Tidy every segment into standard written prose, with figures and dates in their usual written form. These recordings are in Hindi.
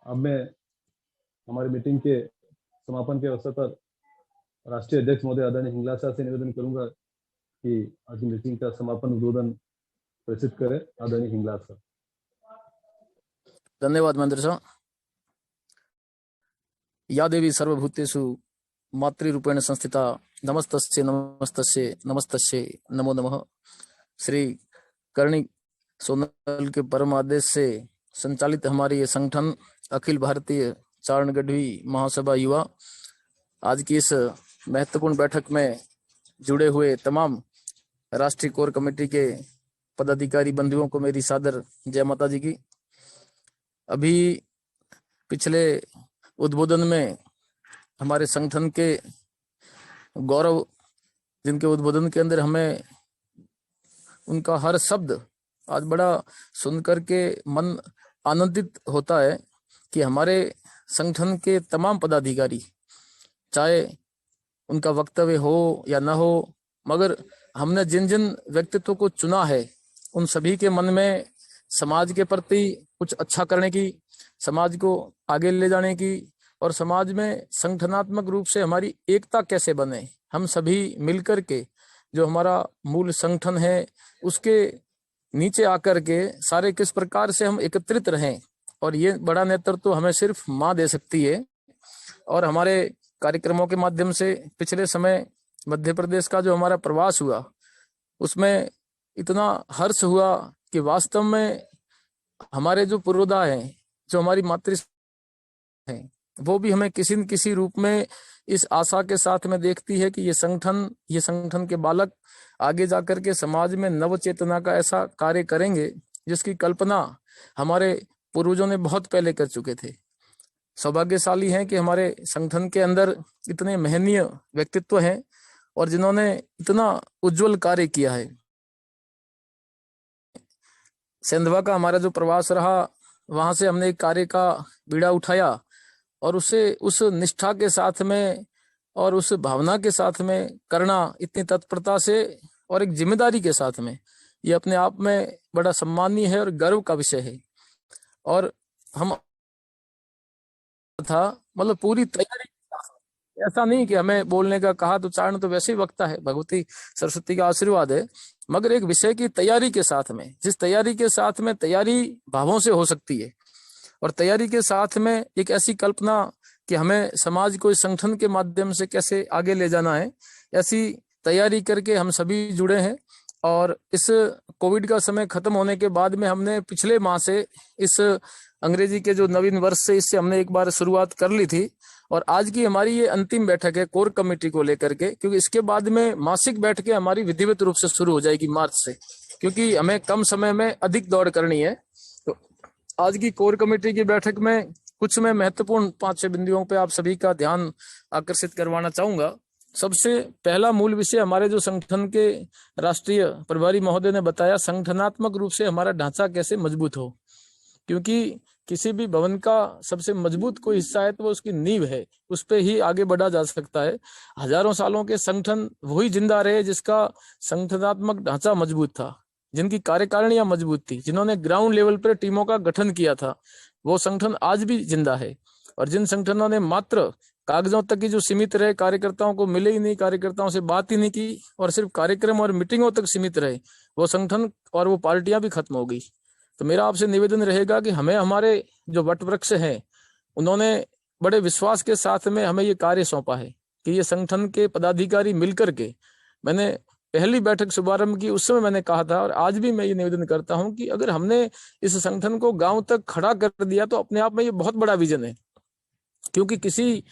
अब मैं हमारी मीटिंग के समापन के अवसर पर राष्ट्रीय अध्यक्ष महोदय आदरणीय हिंगलाज साहब से निवेदन करूंगा कि आज की मीटिंग का समापन उद्बोधन प्रस्तुत करें आदरणीय हिंगलाज साहब। धन्यवाद महेंद्र साहब। या देवी सर्वभूतेषु मातृरूपेण संस्थिता नमस्तस्यै नमस्तस्यै नमस्तस्यै नमो नमः। श्री करणी सोनल के परम आदेश से संचालित हमारी ये संगठन अखिल भारतीय चारण गढ़वी महासभा युवा आज की इस महत्वपूर्ण बैठक में जुड़े हुए तमाम राष्ट्रीय कोर कमेटी के पदाधिकारी बंधुओं को मेरी सादर जय माता जी की। अभी पिछले उद्बोधन में हमारे संगठन के गौरव, जिनके उद्बोधन के अंदर हमें उनका हर शब्द आज बड़ा सुनकर के मन आनंदित होता है कि हमारे संगठन के तमाम पदाधिकारी, चाहे उनका वक्तव्य हो या ना हो, मगर हमने जिन जिन व्यक्तित्वों को चुना है उन सभी के मन में समाज के प्रति कुछ अच्छा करने की, समाज को आगे ले जाने की और समाज में संगठनात्मक रूप से हमारी एकता कैसे बने, हम सभी मिलकर के जो हमारा मूल संगठन है उसके नीचे आकर के सारे किस प्रकार से हम एकत्रित रहें। और ये बड़ा नेतृत्व हमें सिर्फ माँ दे सकती है। और हमारे कार्यक्रमों के माध्यम से पिछले समय मध्य प्रदेश का जो हमारा प्रवास हुआ उसमें इतना हर्ष हुआ कि वास्तव में हमारे जो पूर्वोदय हैं, जो हमारी मातृ है, वो भी हमें किसी न किसी रूप में इस आशा के साथ में देखती है कि ये संगठन के बालक आगे जाकर के समाज में नव चेतना का ऐसा कार्य करेंगे जिसकी कल्पना हमारे पूर्वजों ने बहुत पहले कर चुके थे। सौभाग्यशाली हैं कि हमारे संगठन के अंदर इतने महनीय व्यक्तित्व हैं और जिन्होंने इतना उज्जवल कार्य किया है। सेंधवा का हमारा जो प्रवास रहा, वहां से हमने एक कार्य का बीड़ा उठाया और उसे उस निष्ठा के साथ में और उस भावना के साथ में करना, इतनी तत्परता से और एक जिम्मेदारी के साथ में, ये अपने आप में बड़ा सम्मानीय है और गर्व का विषय है। और हम था मतलब पूरी तैयारी, ऐसा नहीं कि हमें बोलने का कहा तो चारण तो वैसे ही वक्ता है, भगवती सरस्वती का आशीर्वाद है, मगर एक विषय की तैयारी के साथ में, जिस तैयारी के साथ में तैयारी भावों से हो सकती है और तैयारी के साथ में एक ऐसी कल्पना कि हमें समाज को इस संगठन के माध्यम से कैसे आगे ले जाना है, ऐसी तैयारी करके हम सभी जुड़े हैं। और इस कोविड का समय खत्म होने के बाद में हमने पिछले माह से इस अंग्रेजी के जो नवीन वर्ष से इससे हमने एक बार शुरुआत कर ली थी और आज की हमारी ये अंतिम बैठक है कोर कमेटी को लेकर के, क्योंकि इसके बाद में मासिक बैठकें हमारी विधिवत रूप से शुरू हो जाएगी मार्च से, क्योंकि हमें कम समय में अधिक दौड़ करनी है। तो आज की कोर कमेटी की बैठक में कुछ मैं महत्वपूर्ण 5-6 बिंदुओं पे आप सभी का ध्यान आकर्षित करवाना चाहूंगा। सबसे पहला मूल विषय हमारे जो संगठन के राष्ट्रीय प्रभारी महोदय ने बताया, संगठनात्मक रूप से हमारा ढांचा कैसे मजबूत हो, क्योंकि किसी भी भवन का सबसे मजबूत कोई हिस्सा है तो वो उसकी नींव है, उस पे ही आगे बढ़ा जा सकता है। हजारों सालों के संगठन वही जिंदा रहे जिसका संगठनात्मक ढांचा मजबूत था, जिनकी कार्यकारिणियां मजबूत थी, जिन्होंने ग्राउंड लेवल पर टीमों का गठन किया था, वो संगठन आज भी जिंदा है। और जिन संगठनों ने मात्र कागजों तक की जो सीमित रहे, कार्यकर्ताओं को मिले ही नहीं, कार्यकर्ताओं से बात ही नहीं की और सिर्फ कार्यक्रम और मीटिंगों तक सीमित रहे, वो संगठन और वो पार्टियां भी खत्म हो गई। तो मेरा आपसे निवेदन रहेगा कि हमें हमारे जो वटवृक्ष हैं उन्होंने बड़े विश्वास के साथ में हमें ये कार्य सौंपा है कि ये संगठन के पदाधिकारी मिलकर के, मैंने पहली बैठक शुभारंभ की उस समय मैंने कहा था और आज भी मैं ये निवेदन करता हूं कि अगर हमने इस संगठन को गांव तक खड़ा कर दिया तो अपने आप में ये बहुत बड़ा विजन है। क्योंकि किसी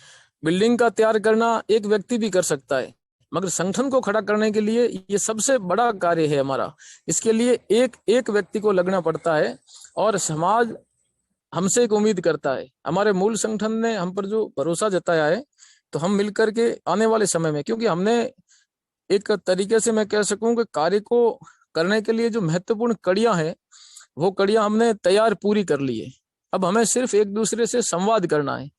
बिल्डिंग का तैयार करना एक व्यक्ति भी कर सकता है, मगर संगठन को खड़ा करने के लिए ये सबसे बड़ा कार्य है हमारा। इसके लिए एक एक व्यक्ति को लगना पड़ता है और समाज हमसे एक उम्मीद करता है। हमारे मूल संगठन ने हम पर जो भरोसा जताया है, तो हम मिलकर के आने वाले समय में, क्योंकि हमने एक तरीके से मैं कह सकूं कि कार्य को करने के लिए जो महत्वपूर्ण कड़ियां हैं वो कड़ियां हमने तैयार पूरी कर ली है। अब हमें सिर्फ एक दूसरे से संवाद करना है।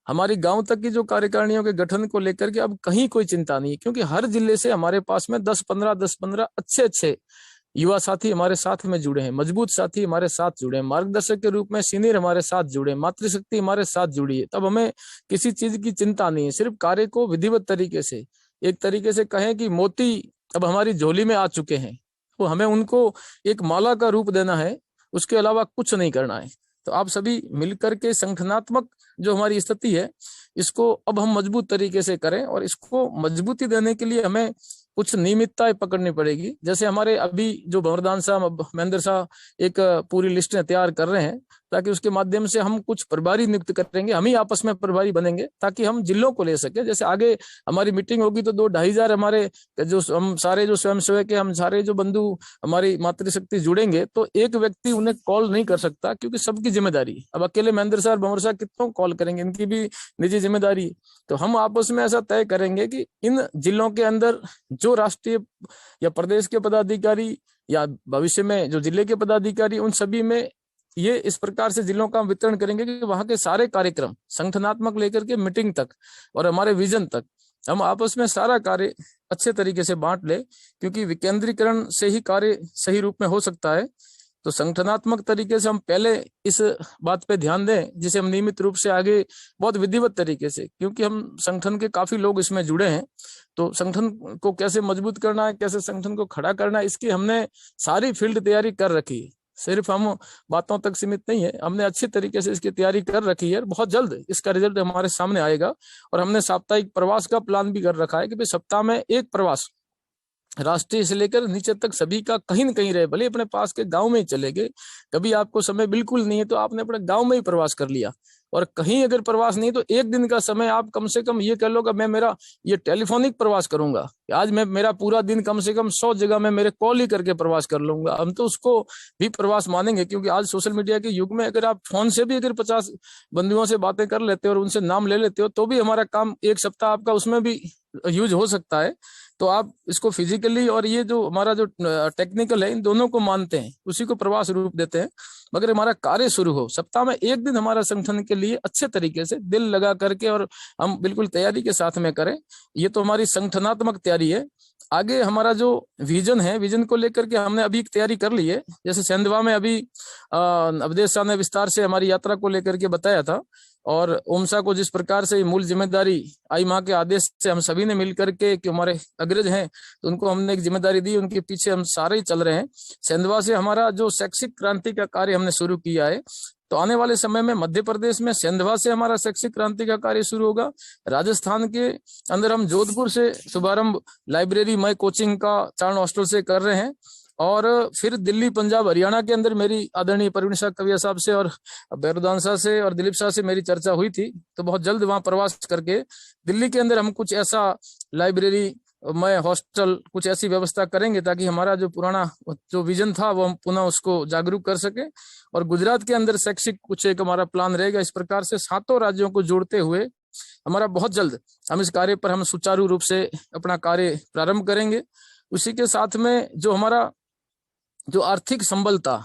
हमारी गांव तक की जो कार्यकारिणियों के गठन को लेकर के अब कहीं कोई चिंता नहीं है, क्योंकि हर जिले से हमारे पास में 10-15 अच्छे युवा साथी हमारे साथ में जुड़े हैं, मजबूत साथी हमारे साथ जुड़े हैं, मार्गदर्शक के रूप में सीनियर हमारे साथ जुड़े हैं, मातृशक्ति हमारे साथ जुड़ी है, तब हमें किसी चीज की चिंता नहीं है। सिर्फ कार्य को विधिवत तरीके से, एक तरीके से कहें कि मोती अब हमारी झोली में आ चुके हैं, तो हमें उनको एक माला का रूप देना है, उसके अलावा कुछ नहीं करना है। तो आप सभी मिलकर के संगठनात्मक जो हमारी स्थिति है इसको अब हम मजबूत तरीके से करें, और इसको मजबूती देने के लिए हमें कुछ नियमितताएं पकड़नी पड़ेगी। जैसे हमारे अभी जो भंवरदान साहब, महेंद्र साहब एक पूरी लिस्ट तैयार कर रहे हैं, ताकि उसके माध्यम से हम कुछ प्रभारी नियुक्त करेंगे, हम ही आपस में प्रभारी बनेंगे, ताकि हम जिलों को ले सके। जैसे आगे हमारी मीटिंग होगी तो 2-2,500 हमारे जो हम सारे जो स्वयंसेवक है, हम सारे जो बंधु हमारी मातृशक्ति जुड़ेंगे, तो एक व्यक्ति उन्हें कॉल नहीं कर सकता, क्योंकि सबकी जिम्मेदारी। अब अकेले महेंद्र साहब, भंवर साहब कितनों कॉल करेंगे, इनकी भी निजी जिम्मेदारी। तो हम आपस में ऐसा तय करेंगे कि इन जिलों के अंदर जो राष्ट्रीय या प्रदेश के पदाधिकारी या भविष्य में जो जिले के पदाधिकारी, उन सभी में ये इस प्रकार से जिलों का वितरण करेंगे कि वहां के सारे कार्यक्रम संगठनात्मक लेकर के मीटिंग तक और हमारे विजन तक हम आपस में सारा कार्य अच्छे तरीके से बांट ले, क्योंकि विकेंद्रीकरण से ही कार्य सही रूप में हो सकता है। तो संगठनात्मक तरीके से हम पहले इस बात पे ध्यान दें, जिसे हम नियमित रूप से आगे बहुत विधिवत तरीके से, क्योंकि हम संगठन के काफी लोग इसमें जुड़े हैं, तो संगठन को कैसे मजबूत करना है, कैसे संगठन को खड़ा करना है, इसकी हमने सारी फील्ड तैयारी कर रखी है। सिर्फ हम बातों तक सीमित नहीं है, हमने अच्छी तरीके से इसकी तैयारी कर रखी है। बहुत जल्द इसका रिजल्ट हमारे सामने आएगा। और हमने साप्ताहिक प्रवास का प्लान भी कर रखा है कि भाई सप्ताह में एक प्रवास राष्ट्रीय से लेकर नीचे तक सभी का कहीं न कहीं रहे, भले अपने पास के गांव में ही चले गए। कभी आपको समय बिल्कुल नहीं है तो आपने अपने गांव में ही प्रवास कर लिया, और कहीं अगर प्रवास नहीं तो एक दिन का समय आप कम से कम ये कह लो कि मैं मेरा ये टेलीफोनिक प्रवास करूंगा, आज मैं मेरा पूरा दिन कम से कम 100 जगह में मेरे कॉल ही करके प्रवास कर लूंगा। हम तो उसको भी प्रवास मानेंगे, क्योंकि आज सोशल मीडिया के युग में अगर आप फोन से भी अगर 50 बंधुओं से बातें कर लेते हो और उनसे नाम ले लेते हो, तो भी हमारा काम एक सप्ताह आपका उसमें भी यूज हो सकता है। तो आप इसको फिजिकली और ये जो हमारा जो टेक्निकल है, इन दोनों को मानते हैं, उसी को प्रवास रूप देते हैं। मगर हमारा कार्य शुरू हो, सप्ताह में एक दिन हमारा संगठन के लिए अच्छे तरीके से दिल लगा करके और हम बिल्कुल तैयारी के साथ में करें। ये तो हमारी संगठनात्मक तैयारी है। आगे हमारा जो विजन है, विजन को लेकर के हमने अभी एक तैयारी कर ली है। जैसे सेंधवा में अभी अवधेश साहब ने विस्तार से हमारी यात्रा को लेकर के बताया था, और ओमसा को जिस प्रकार से मूल जिम्मेदारी आई माँ के आदेश से हम सभी ने मिलकर के, कि हमारे अग्रज हैं तो उनको हमने एक जिम्मेदारी दी, उनके पीछे हम सारे ही चल रहे हैं। सेंधवा से हमारा जो शैक्षिक क्रांति का कार्य हमने शुरू किया है, तो आने वाले समय में मध्य प्रदेश में सेंधवा से हमारा शैक्षिक क्रांति का कार्य शुरू होगा। राजस्थान के अंदर हम जोधपुर से शुभारंभ लाइब्रेरी मय कोचिंग का चारण हॉस्टल से कर रहे हैं, और फिर दिल्ली, पंजाब, हरियाणा के अंदर मेरी आदरणीय परवीन शाह कविया साहब से और भैरवदान साहब से और दिलीप साहब से मेरी चर्चा हुई थी। तो बहुत जल्द वहां प्रवास करके दिल्ली के अंदर हम कुछ ऐसा लाइब्रेरी में हॉस्टल, कुछ ऐसी व्यवस्था करेंगे ताकि हमारा जो पुराना जो विजन था वो हम पुनः उसको जागरूक कर सके। और गुजरात के अंदर शैक्षिक कुछ एक हमारा प्लान रहेगा। इस प्रकार से 7 राज्यों को जोड़ते हुए हमारा बहुत जल्द हम इस कार्य पर हम सुचारू रूप से अपना कार्य प्रारंभ करेंगे। उसी के साथ में जो हमारा जो आर्थिक संबलता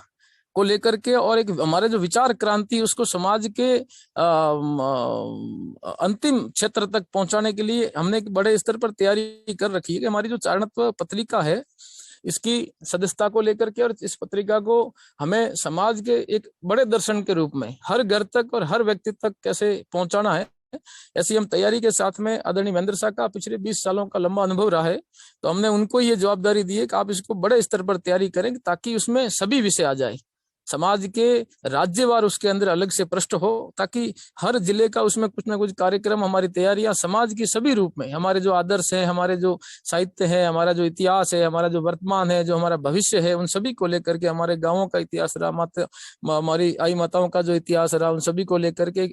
को लेकर के और एक हमारे जो विचार क्रांति, उसको समाज के अंतिम क्षेत्र तक पहुंचाने के लिए हमने एक बड़े स्तर पर तैयारी कर रखी है। कि हमारी जो चारणत्व पत्रिका है, इसकी सदस्यता को लेकर के, और इस पत्रिका को हमें समाज के एक बड़े दर्शन के रूप में हर घर तक और हर व्यक्ति तक कैसे पहुंचाना है, ऐसी हम तैयारी के साथ में, आदरणीय महेंद्र साहब का पिछले 20 सालों का लंबा अनुभव रहा है, तो हमने उनको ये जवाबदारी दी है कि आप इसको बड़े स्तर पर तैयारी करें, ताकि उसमें सभी विषय आ जाए, समाज के राज्यवार उसके अंदर अलग से पृष्ठ हो, ताकि हर जिले का उसमें कुछ ना कुछ कार्यक्रम, हमारी तैयारियां समाज की सभी रूप में, हमारे जो आदर्श है, हमारे जो साहित्य है, हमारा जो इतिहास है, हमारा जो वर्तमान है, जो हमारा भविष्य है, उन सभी को लेकर के, हमारे गाँवों का इतिहास रहा, हमारी आई माताओं का जो इतिहास रहा, उन सभी को लेकर के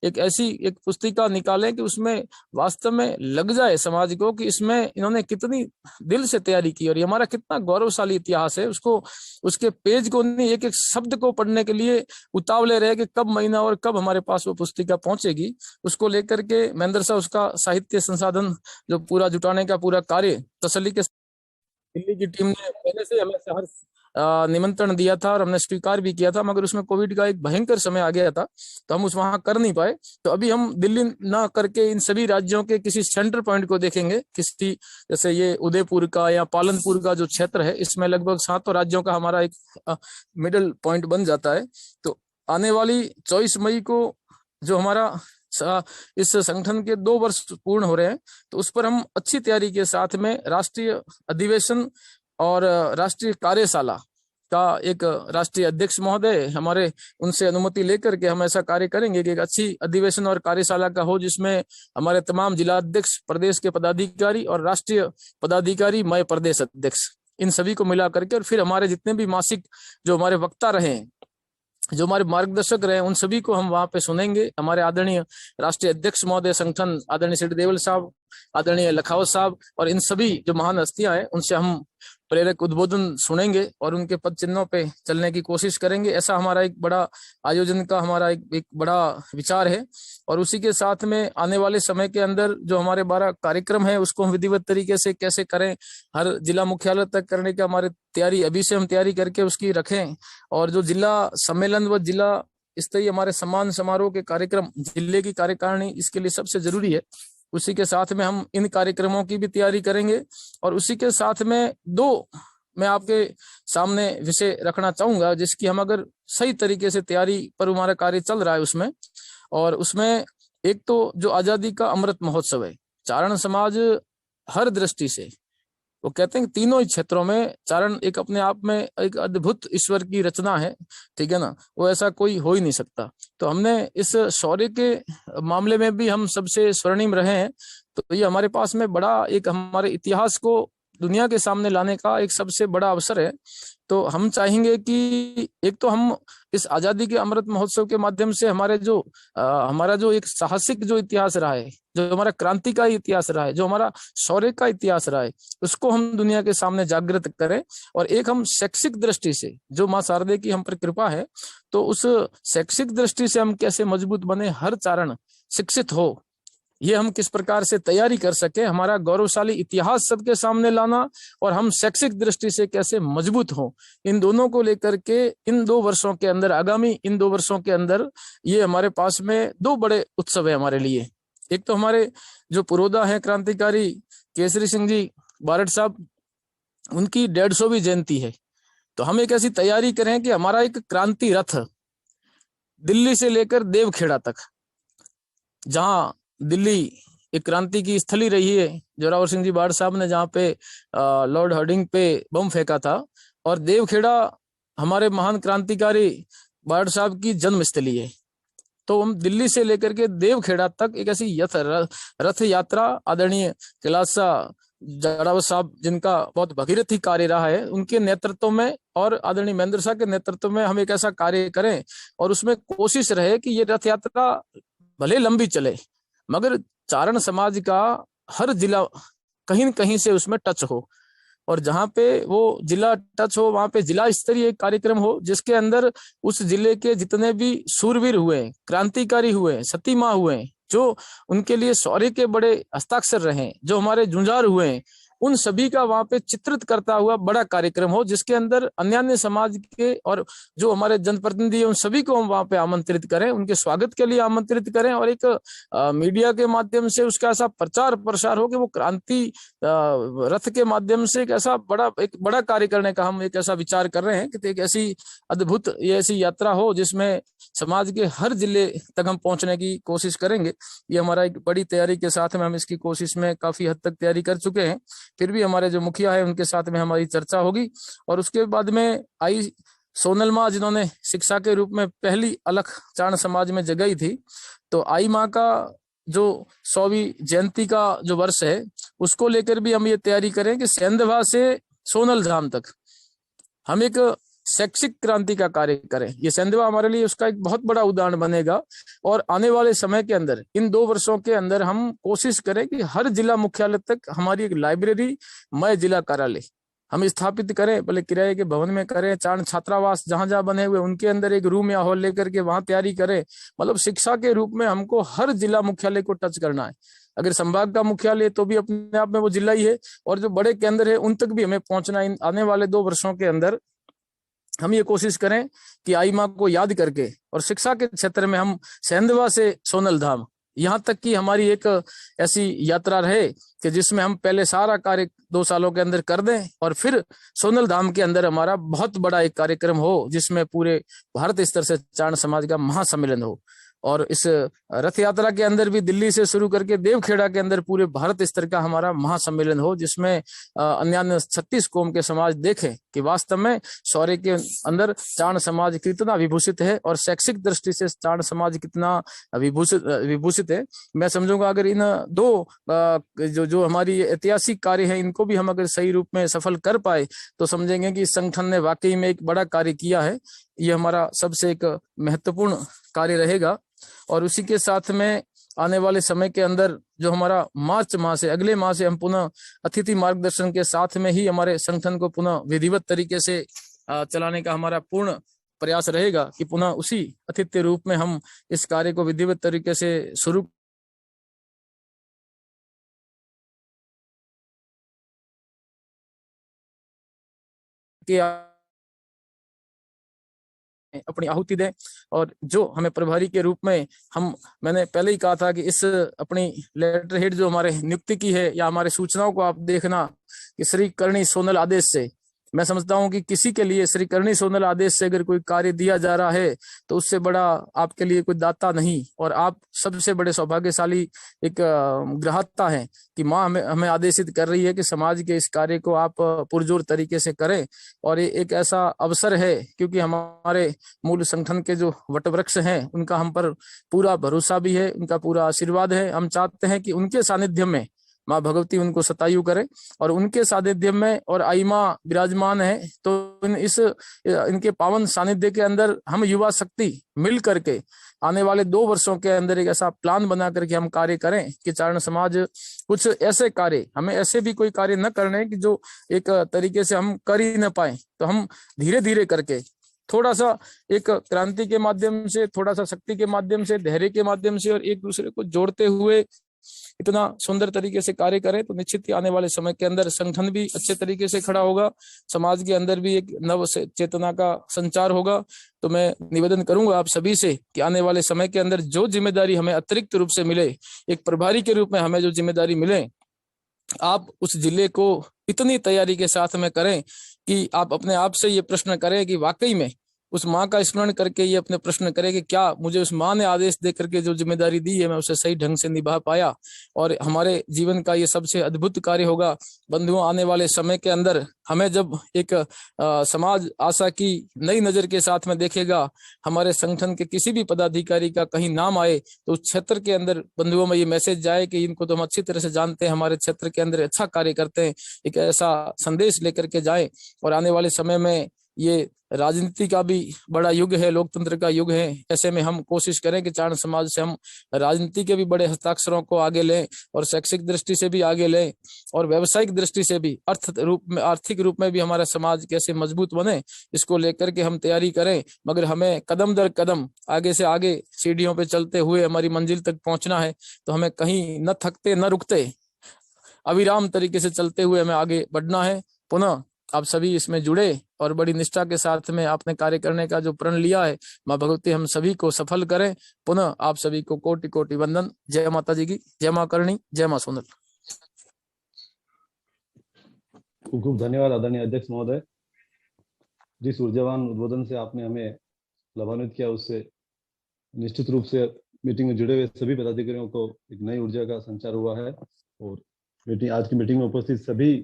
एक ऐसी एक पुस्तिका निकालें कि उसमें वास्तव में लग जाए समाज को कि इसमें इन्होंने कितनी दिल से तैयारी की और ये हमारा कितना गौरवशाली इतिहास है। उसको, उसके पेज को नहीं, एक एक शब्द को पढ़ने के लिए उतावले रहे कि कब महीना और कब हमारे पास वो पुस्तिका पहुंचेगी। उसको लेकर के महेंद्र साहब उसका साहित्य संसाधन जो पूरा जुटाने का पूरा कार्य तसल्ली के, दिल्ली की टीम ने पहले से हमें निमंत्रण दिया था और हमने स्वीकार भी किया था, मगर उसमें कोविड का एक भयंकर समय आ गया था तो हम उस वहां कर नहीं पाए। तो अभी हम दिल्ली ना करके इन सभी राज्यों के किसी सेंटर पॉइंट को देखेंगे, किसी जैसे ये उदयपुर का या पालनपुर का जो क्षेत्र है, इसमें लगभग 7 राज्यों का हमारा एक मिडल पॉइंट बन जाता है। तो आने वाली 24 मई को जो हमारा इस संगठन के 2 वर्ष पूर्ण हो रहे हैं, तो उस पर हम अच्छी तैयारी के साथ में राष्ट्रीय अधिवेशन और राष्ट्रीय कार्यशाला का एक राष्ट्रीय अध्यक्ष महोदय हमारे उनसे अनुमति लेकर के हम ऐसा कार्य करेंगे कि एक अच्छी अधिवेशन और कार्यशाला का हो, जिसमें हमारे तमाम जिला अध्यक्ष, प्रदेश के पदाधिकारी और राष्ट्रीय पदाधिकारी, मैं प्रदेश अध्यक्ष, इन सभी को मिला करके, और फिर हमारे जितने भी मासिक जो हमारे वक्ता रहे, जो हमारे मार्गदर्शक रहे, उन सभी को हम वहां पे सुनेंगे। हमारे आदरणीय राष्ट्रीय अध्यक्ष महोदय संगठन आदरणीय श्री देवल साहब, आदरणीय लखावत साहब और इन सभी जो महान हस्तियां हैं, उनसे हम प्रेरक उद्बोधन सुनेंगे और उनके पद चिन्हों पे चलने की कोशिश करेंगे। ऐसा हमारा एक बड़ा आयोजन का हमारा एक बड़ा विचार है। और उसी के साथ में आने वाले समय के अंदर जो हमारे 12 कार्यक्रम है, उसको हम विधिवत तरीके से कैसे करें, हर जिला मुख्यालय तक करने का हमारे तैयारी अभी से हम तैयारी करके उसकी रखें। और जो जिला सम्मेलन व जिला स्तरीय हमारे सम्मान समारोह के कार्यक्रम, जिले की कार्यकारिणी इसके लिए सबसे जरूरी है। उसी के साथ में हम इन कार्यक्रमों की भी तैयारी करेंगे। और उसी के साथ में 2 मैं आपके सामने विषय रखना चाहूंगा, जिसकी हम अगर सही तरीके से तैयारी पर हमारा कार्य चल रहा है उसमें, और उसमें एक तो जो आजादी का अमृत महोत्सव है, चारण समाज हर दृष्टि से, वो कहते हैं कि तीनों ही क्षेत्रों में चारण एक अपने आप में एक अद्भुत ईश्वर की रचना है, ठीक है ना, वो ऐसा कोई हो ही नहीं सकता। तो हमने इस शौर्य के मामले में भी हम सबसे स्वर्णिम रहे हैं। तो ये हमारे पास में बड़ा एक हमारे इतिहास को दुनिया के सामने लाने का एक सबसे बड़ा अवसर है। तो हम चाहेंगे कि एक तो हम इस आजादी के अमृत महोत्सव के माध्यम से हमारे जो हमारा जो एक साहसिक जो इतिहास रहा है, जो हमारा क्रांति का इतिहास रहा है, जो हमारा शौर्य का इतिहास रहा है, उसको हम दुनिया के सामने जागृत करें। और एक हम शैक्षिक दृष्टि से, जो माँ शारदे की हम पर कृपा है, तो उस शैक्षिक दृष्टि से हम कैसे मजबूत बने, हर चारण शिक्षित हो, ये हम किस प्रकार से तैयारी कर सके, हमारा गौरवशाली इतिहास सबके सामने लाना, और हम शैक्षिक दृष्टि से कैसे मजबूत हो, इन दोनों को लेकर के इन 2 वर्षों के अंदर, आगामी इन 2 वर्षों के अंदर ये हमारे पास में 2 बड़े उत्सव है हमारे लिए। एक तो हमारे जो पुरोधा है क्रांतिकारी केसरी सिंह जी बारड साहब, उनकी 150वीं जयंती है। तो हम एक ऐसी तैयारी करें कि हमारा एक क्रांति रथ दिल्ली से लेकर देवखेड़ा तक, जहां दिल्ली एक क्रांति की स्थली रही है, जोरावर सिंह जी बारड साहब ने जहाँ पे लॉर्ड हार्डिंग पे बम फेंका था, और देवखेड़ा हमारे महान क्रांतिकारी बारड साहब की जन्मस्थली है। तो हम दिल्ली से लेकर के देवखेड़ा तक एक ऐसी रथ यात्रा, आदरणीय कैलाश जाड़ावत साहब जिनका बहुत भगीरथी कार्य रहा है, उनके नेतृत्व में और आदरणीय महेंद्र शाह के नेतृत्व में हम एक ऐसा कार्य करें, और उसमें कोशिश रहे कि ये रथ यात्रा भले लंबी चले, मगर चारण समाज का हर जिला कहीं न कहीं से उसमें टच हो, और जहां पे वो जिला टच हो, वहां पे जिला स्तरीय कार्यक्रम हो, जिसके अंदर उस जिले के जितने भी शूरवीर हुए, क्रांतिकारी हुए, सतीमा हुए, जो उनके लिए शौर्य के बड़े हस्ताक्षर रहे, जो हमारे जुंजार हुए, उन सभी का वहां पे चित्रित करता हुआ बड़ा कार्यक्रम हो, जिसके अंदर अन्य समाज के और जो हमारे जनप्रतिनिधि है, उन सभी को हम वहां पे आमंत्रित करें, उनके स्वागत के लिए आमंत्रित करें, और एक मीडिया के माध्यम से उसका ऐसा प्रचार प्रसार हो कि वो क्रांति रथ के माध्यम से एक बड़ा कार्य करने का हम एक ऐसा विचार कर रहे हैं कि एक ऐसी अद्भुत ये ऐसी यात्रा हो जिसमें समाज के हर जिले तक हम पहुंचने की कोशिश करेंगे। ये हमारा एक बड़ी तैयारी के साथ में हम इसकी कोशिश में काफी हद तक तैयारी कर चुके हैं। फिर भी हमारे जो मुखिया है उनके साथ में हमारी चर्चा होगी। और उसके बाद में आई सोनल माँ, जिन्होंने शिक्षा के रूप में पहली अलख चारण समाज में जगाई थी, तो आई माँ का जो 100वीं जयंती का जो वर्ष है, उसको लेकर भी हम ये तैयारी करें कि सेंधवा से सोनल धाम तक हम एक शैक्षिक क्रांति का कार्य करें। ये सेंधवा हमारे लिए उसका एक बहुत बड़ा उदाहरण बनेगा। और आने वाले समय के अंदर, इन 2 वर्षों के अंदर, हम कोशिश करें कि हर जिला मुख्यालय तक हमारी एक लाइब्रेरी, मय जिला कार्यालय हम स्थापित करें, भले किराए के भवन में करें, चारण छात्रावास जहां जहां बने हुए उनके अंदर एक रूम या हॉल लेकर के वहां तैयारी करें। मतलब शिक्षा के रूप में हमको हर जिला मुख्यालय को टच करना है। अगर संभाग का मुख्यालय तो भी अपने आप में वो जिला ही है, और जो बड़े केंद्र है उन तक भी हमें पहुंचना है आने वाले 2 वर्षों के अंदर। हम ये कोशिश करें कि आई माँ को याद करके, और शिक्षा के क्षेत्र में हम सेंधवा से सोनल धाम, यहाँ तक कि हमारी एक ऐसी यात्रा रहे कि जिसमें हम पहले सारा कार्य 2 सालों के अंदर कर दें, और फिर सोनल धाम के अंदर हमारा बहुत बड़ा एक कार्यक्रम हो जिसमें पूरे भारत स्तर से चारण समाज का महासम्मेलन हो। और इस रथ यात्रा के अंदर भी दिल्ली से शुरू करके देवखेड़ा के अंदर पूरे भारत स्तर का हमारा महासम्मेलन हो, जिसमें अन्य 36 कौम के समाज देखें कि वास्तव में शौर्य के अंदर चारण समाज कितना विभूषित है और शैक्षिक दृष्टि से चारण समाज कितना विभूषित है। मैं समझूंगा अगर इन 2 जो हमारी ऐतिहासिक कार्य है इनको भी हम अगर सही रूप में सफल कर पाए तो समझेंगे कि संगठन ने वाकई में एक बड़ा कार्य किया है। ये हमारा सबसे एक महत्वपूर्ण कार्य रहेगा। और उसी के साथ में आने वाले समय के अंदर जो हमारा मार्च माह से, अगले माह से हम पुनः अतिथि मार्गदर्शन के साथ में ही हमारे संगठन को पुनः विधिवत तरीके से चलाने का हमारा पूर्ण प्रयास रहेगा कि पुनः उसी अतिथि रूप में हम इस कार्य को विधिवत तरीके से शुरू किया, अपनी आहुति दें। और जो हमें प्रभारी के रूप में मैंने पहले ही कहा था कि इस अपनी लेटर हेड जो हमारे नियुक्ति की है या हमारे सूचनाओं को आप देखना कि श्री करणी सोनल आदेश से, मैं समझता हूं कि किसी के लिए श्री करणी सोनल आदेश से अगर कोई कार्य दिया जा रहा है तो उससे बड़ा आपके लिए कोई दाता नहीं, और आप सबसे बड़े सौभाग्यशाली एक ग्राहकता है कि माँ हमें आदेशित कर रही है कि समाज के इस कार्य को आप पुरजोर तरीके से करें। और ये एक ऐसा अवसर है क्योंकि हमारे मूल संगठन के जो वटवृक्ष हैं उनका हम पर पूरा भरोसा भी है, उनका पूरा आशीर्वाद है। हम चाहते हैं कि उनके सानिध्य में माँ भगवती उनको सतायु करे, और उनके सानिध्य में और आई माँ विराजमान है तो इनके पावन सानिध्य के अंदर हम युवा शक्ति मिल करके आने वाले 2 वर्षों के अंदर एक ऐसा प्लान बना करके हम कार्य करें कि चारण समाज कुछ ऐसे कार्य, हमें ऐसे भी कोई कार्य न करने कि जो एक तरीके से हम कर ही न पाए, तो हम धीरे धीरे करके थोड़ा सा एक क्रांति के माध्यम से, थोड़ा सा शक्ति के माध्यम से, धैर्य के माध्यम से और एक दूसरे को जोड़ते हुए इतना सुंदर तरीके से कार्य करें तो निश्चित ही आने वाले समय के अंदर संगठन भी अच्छे तरीके से खड़ा होगा, समाज के अंदर भी एक नव चेतना का संचार होगा। तो मैं निवेदन करूंगा आप सभी से कि आने वाले समय के अंदर जो जिम्मेदारी हमें अतिरिक्त रूप से मिले, एक प्रभारी के रूप में हमें जो जिम्मेदारी मिले, आप उस जिले को इतनी तैयारी के साथ में करें कि आप अपने आप से ये प्रश्न करें कि वाकई में उस माँ का स्मरण करके ये अपने प्रश्न करें कि क्या मुझे उस माँ ने आदेश दे करके जो जिम्मेदारी दी है मैं उसे सही ढंग से निभा पाया। और हमारे जीवन का ये सबसे अद्भुत कार्य होगा। बंधुओं, आने वाले समय के अंदर हमें जब एक समाज आशा की नई नजर के साथ में देखेगा, हमारे संगठन के किसी भी पदाधिकारी का कहीं नाम आए तो उस क्षेत्र के अंदर बंधुओं में ये मैसेज जाए कि इनको तो हम अच्छी तरह से जानते हैं, हमारे क्षेत्र के अंदर अच्छा कार्य करते हैं, एक ऐसा संदेश लेकर के जाए। और आने वाले समय में ये राजनीति का भी बड़ा युग है, लोकतंत्र का युग है, ऐसे में हम कोशिश करें कि चारण समाज से हम राजनीति के भी बड़े हस्ताक्षरों को आगे लें और शैक्षिक दृष्टि से भी आगे लें और व्यावसायिक दृष्टि से भी, आर्थिक रूप में भी हमारा समाज कैसे मजबूत बने, इसको लेकर के हम तैयारी करें। मगर हमें कदम दर कदम आगे से आगे सीढ़ियों पे चलते हुए हमारी मंजिल तक पहुंचना है, तो हमें कहीं न थकते न रुकते अविराम तरीके से चलते हुए हमें आगे बढ़ना है। पुनः आप सभी इसमें जुड़े और बड़ी निष्ठा के साथ में आपने कार्य करने का जो प्रण लिया है, माँ भगवती हम सभी को सफल करें। पुनः आप सभी को कोटि कोटि वंदन। जय माता जी की, जय माँ करणी, जय माँ सोनल। खूब खूब धन्यवाद आदरणीय अध्यक्ष महोदय। जिस ऊर्जावान उद्बोधन से आपने हमें लाभान्वित किया उससे निश्चित रूप से मीटिंग में जुड़े हुए सभी पदाधिकारियों को एक नई ऊर्जा का संचार हुआ है। और आज की मीटिंग में उपस्थित सभी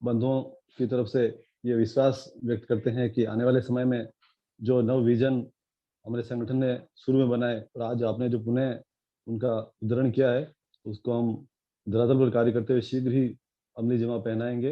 बंधुओं की तरफ से ये विश्वास व्यक्त करते हैं कि आने वाले समय में जो नव विजन हमारे संगठन ने शुरू में बनाए और आज आपने जो पुनः उनका उद्धरण किया है उसको हम धरातल पर कार्य करते हुए शीघ्र ही अमली जमा पहनाएंगे।